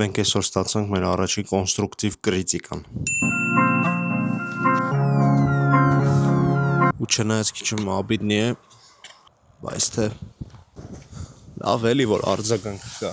Մենք այսօր ստացանք մեր առաջին կոնստրուկտիվ կրիտիկան։ Ու չնայած քիչ մաբիդնի է, բայց թե լավ էլի որ արձագանք կա։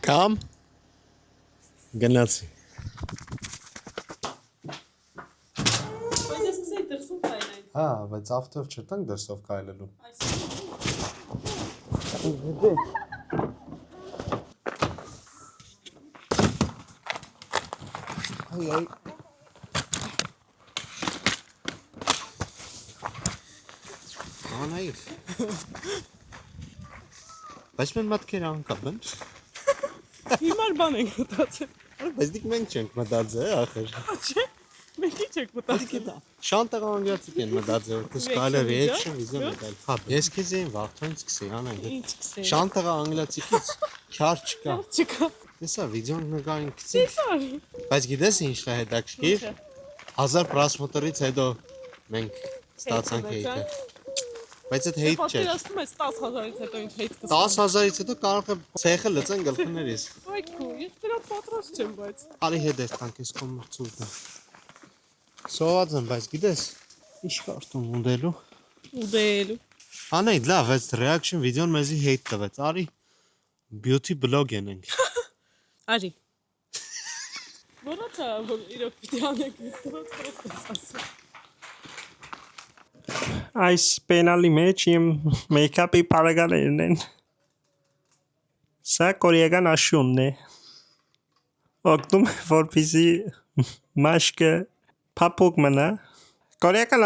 Կամ գնացի։ Հա, բայց ավտով չտանք դրսով կայլելու։ Այ Անայր։ Բայց մենք մտքեր անկապ են։ Հիմար բան ենք մտածել։ Բայց դիք մենք չենք մտածել, ախր։ Չէ, մենք ի՞նչ ենք մտածել։ Շանտեղը անգլիացիք են մտածել, թե սկայլը reaction վիզիոն է դալ։ Հա, ես քեզ էին վաղթոն սկսի, անենք։ Ինչ սկսել։ Շանտեղը անգլիացիքից քյար չկա։ Չկա։ Տեսա վիդեոն նկարին գցի։ Տեսար։ Բայց գիտես ինչ է հետաքրքիր։ 1000 պրասմոտրից հետո մենք ստացանք հեյթը։ Բայց այդ հեյթ չէ։ Պատկերացնում ես 10000-ից հետո ինչ հեյթ կստանա։ 10000-ից հետո կարող է ցեխը լծեն գլխներիս։ Այ քո, ես դրա պատրաստ չեմ, բայց։ Արի հետ ես տանք ես կոմերցուտը։ Սոված եմ, բայց գիտես, ինչ կարտում ունդելու։ Ուդելու։ Անեի, լավ, այս reaction վիդեոն մեզի hate տվեց։ Արի beauty blog ենենք։ Արի։ Որացա, որ իրոք պիտի անեք իստված պրոստես ասում։ Այս պենալի մեջ իմ մեյքափի պարագաներն են։ Սա կորեական աշունն է։ Օգնում որպեսզի մաշկը փափուկ մնա։ Կորեական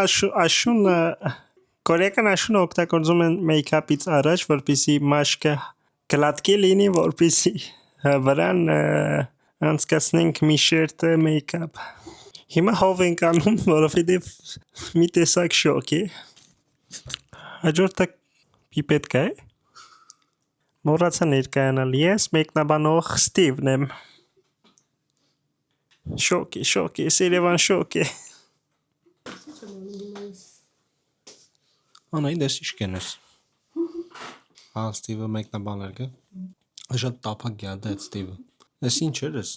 աշունը օգտագործում են մեյքափից առաջ, որպեսզի մաշկը գլատկի լինի, որպեսզի վրան անցկացնենք մի շերտ մեյքափ։ Հիմա հով ենք անում, որովհետև մի տեսակ շոկ է։ Հաջորդը պիպետկա է։ Մոռացա ներկայանալ, ես մեկնաբանող Ստիվն եմ։ Շոկ է, Երևան շոկ է։ Անայի դες ինչ կենես։ Հա, Ստիվը մեկնաբաներ գա։ Շատ տափակ գյադա այդ Ստիվը։ Ես ինչ ես։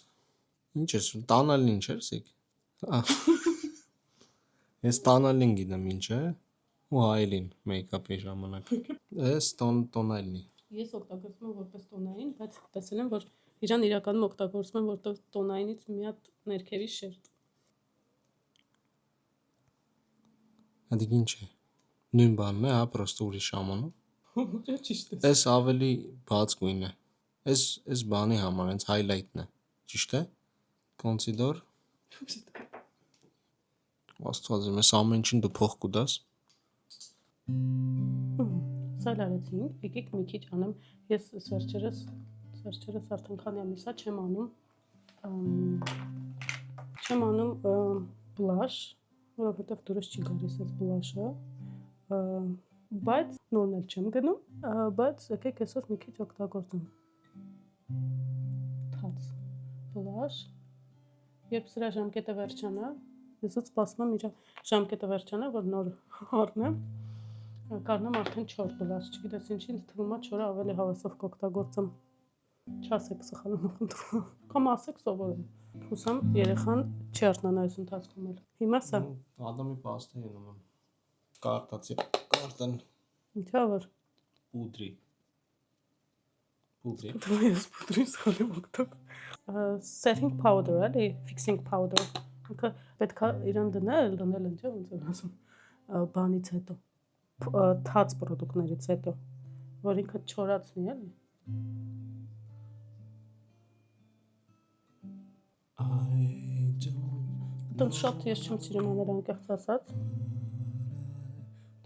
Ինչ ես, տանալին ինչ ես եկ։ Ես տանալին գիտեմ ինչ է։ Ու հայլին մեյքափի ժամանակ։ Ես տոնալնի։ Ես օգտագործում եմ որպես տոնային, բայց տեսել եմ, որ իրան իրականում օգտագործում եմ որպես տոնայինից մի հատ ներքևի շերտ։ Հədik ինչ է։ Նույն բանն է, հա, պրոստը ուրիշ ժամանակ։ Ճիշտ է։ Էս ավելի բաց գույն է։ Էս բանի համար, հենց highlight-ն է։ Ճիշտ է։ Concealer։ Աստված իմ, ես ամեն ինչին դու փող կուտաս։ Սա լարեցինք, եկեք մի քիչ անեմ, ես վերջերս արդեն քանի ամիսա չեմ անում բլաշ, որովհետև դուրս չի գալիս այս բլաշը, բայց նորն էլ չեմ գնում, բայց եկեք այսօր մի քիչ օգտագործեմ։ Թաց բլաշ, երբ սրա ժամկետը վերջանա, ես սպասում եմ իր ժամկետը վերջանա, որ նոր առնեմ, կարնամ արդեն 4 բլաշ, չգիտես ինչի, ինձ թվում է 4-ը ավելի հավեսով կօգտագործեմ, չասեք սխալում խնդրում, կամ ասեք սովորեմ, հուսամ երեխան չի արթնանա այս ընթացքում էլ, հիմա սա։ Ադամի պաստա ենում եմ, կարտացի, կարտան, Ինչա որ։ պուդրի, Ես պուդրի սխալում օգտագործում, setting powder, էլի, fixing powder, ինքը պետք է իրան դնել են չէ, ոնց են ասում, բանից հետո, թաց պրոդուկտներից հետո, որ ինքը չորացնի, էլի։ Դրանց շատ ես չեմ սիրում անել անկեղծ ասած։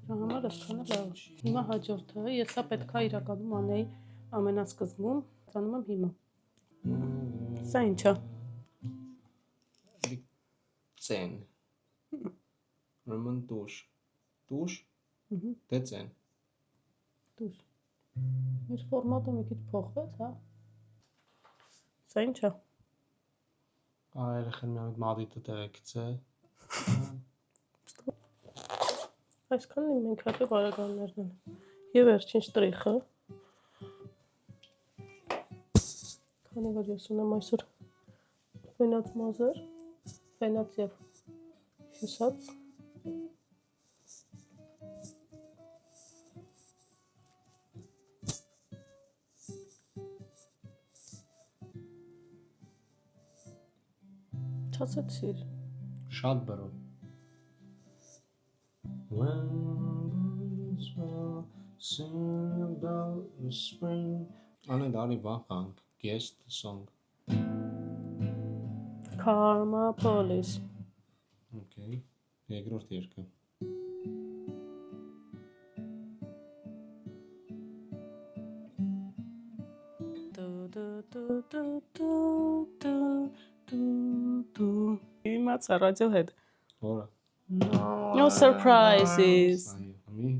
Դրա համար այսքանը լավ։ Հիմա հաջորդը, ես սա պետք է իրականում անեի ամենասկզբում, անում եմ հիմա։ Սա ինչ է։ Ցեն։ Ուրեմն տուշ։ Տուշ։ Դե ցեն։ Տուշ։ Մեր ֆորմատը մի քիչ փոխվեց, հա։ Սա ի՞նչ է։ Երեխան մի հատ մադիտը տեղեկցե։ Այսքանն է մենք հատի բարեկամներն են։ Եվ վերջին շտրիխը։ Քանի որ ես ունեմ այսօր ֆենաց մազեր, ֆենաց եւ հյուսած։ Չասեցիր։ Շատ բրո։ When will sing about the spring. Անե դարի վախանք, guess the song. Karma Police։ Okay. Երկրորդ երգը։ Իմացա Radiohead։ Որը։ No surprises։ Ամի։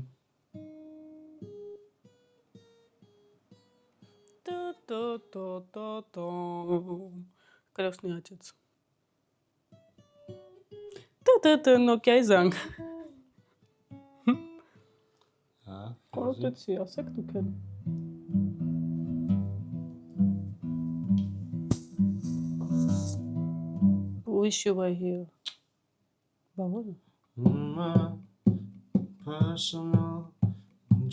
Կրոսնի աճեց։ Nokia-ի զանգ։ Հա։ Կորոտեցի, ասեք դուք էլ։ Wish you were here։ Բավոն։ Personal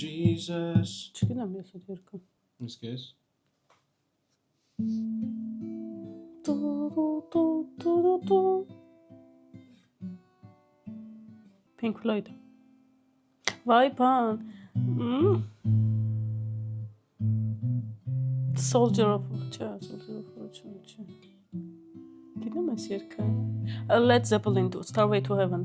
Jesus. Չգնամ ես այդ երկը։ Իսկ ես։ Pink Floyd։ Վայ բան։ Soldier of Fortune, չէ։ Գիտեմ այս երկը։ Led Zeppelin, Starway to Heaven։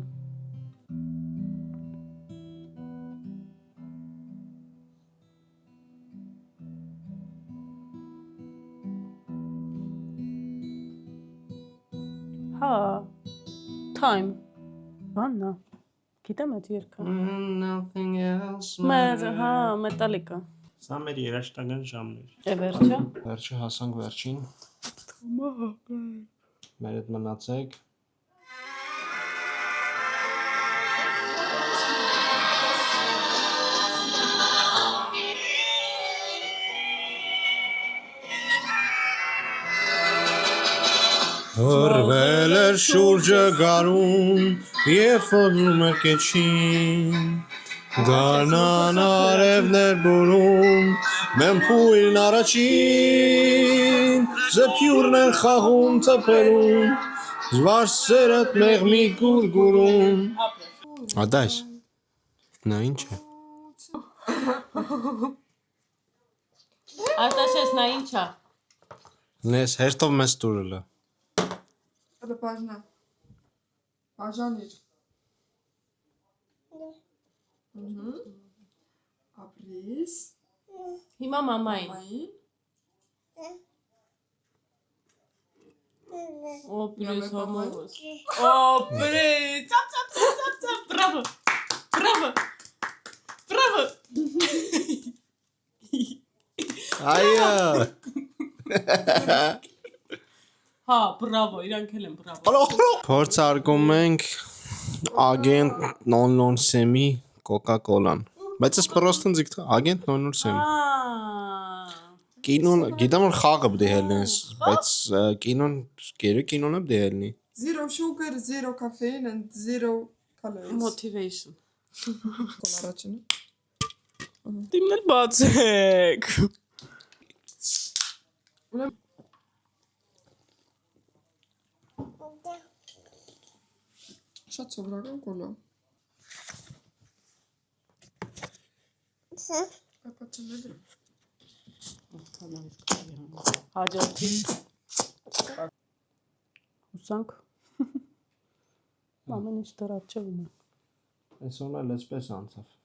Հա, Time։ Բաննա։ Գիտեմ այդ երկը։ Nothing else Հա, Metallica։ Սա մեր երաշտական ժամն էր։ Է վերջը։ Վերջը հասանք վերջին։ Մեր հետ մնացեք։ Հորվել էր շուրջը գարուն, և ֆոդում էր կեչին, գանան արևներ բուրում, մեն պույրն առաջին, զպյուրն են խաղում ծպերում, զվարսերըտ մեղմի գուրգուրում։ Ադայս, նա ինչ է։ Արտաշես, նա ինչ է։ Նես հերթով մեզ տուրելը։ Это важно. Пожалуй. Ապրիս, Հիմա մամային։ մային, Օպրես Մամա, համոս։ Օպրես։ Ծապ, բրավո։ Բրավո։ Բրավո։ Այո։ Հա, բրավո, իրանք էլ են բրավո։ Փորձարկում ենք Agent 007-ի Coca-Cola-ն։ Բայց ես պրոստը ձիք Agent 007։ Կինոն, գիտեմ որ խաղը պետք է հելնես, բայց կինոն, գերը կինոն է պետք է հելնի։ zero sugar, zero caffeine and zero calories. Motivation։ Առաջինը։ Դիմն էլ բացեք։ Շատ սովորական կոլա։ Ապա չնեդր։ Հաջորդի։ Հուսանք։ Ամեն ինչ դրած չէ ունեմ։ Այսօր էլ էսպես անցավ։